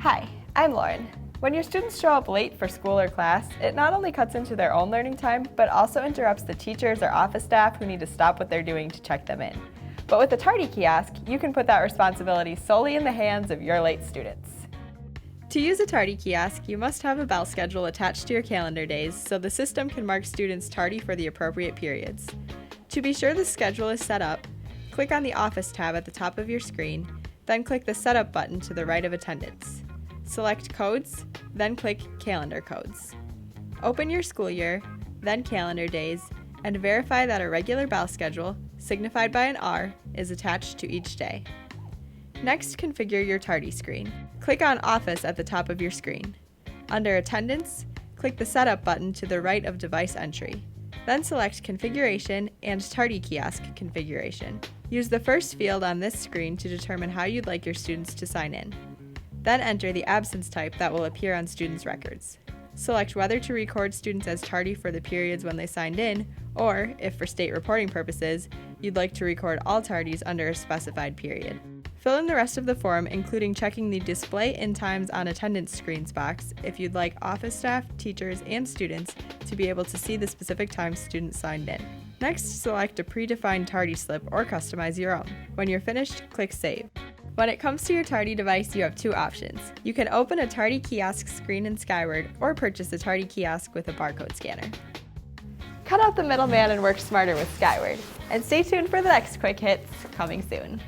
Hi, I'm Lauren. When your students show up late for school or class, it not only cuts into their own learning time, but also interrupts the teachers or office staff who need to stop what they're doing to check them in. But with the Tardy Kiosk, you can put that responsibility solely in the hands of your late students. To use a Tardy Kiosk, you must have a bell schedule attached to your calendar days so the system can mark students tardy for the appropriate periods. To be sure the schedule is set up, click on the Office tab at the top of your screen, then click the Setup button to the right of Attendance. Select Codes, then click Calendar Codes. Open your school year, then calendar days, and verify that a regular bell schedule, signified by an R, is attached to each day. Next, configure your tardy screen. Click on Office at the top of your screen. Under Attendance, click the Setup button to the right of Device Entry. Then select Configuration and Tardy Kiosk Configuration. Use the first field on this screen to determine how you'd like your students to sign in. Then enter the absence type that will appear on students' records. Select whether to record students as tardy for the periods when they signed in, or, if for state reporting purposes, you'd like to record all tardies under a specified period. Fill in the rest of the form, including checking the Display In Times on Attendance screens box if you'd like office staff, teachers, and students to be able to see the specific time students signed in. Next, select a predefined tardy slip or customize your own. When you're finished, click Save. When it comes to your Tardy device, you have two options. You can open a Tardy Kiosk screen in Skyward or purchase a Tardy Kiosk with a barcode scanner. Cut out the middleman and work smarter with Skyward. And stay tuned for the next quick hits coming soon.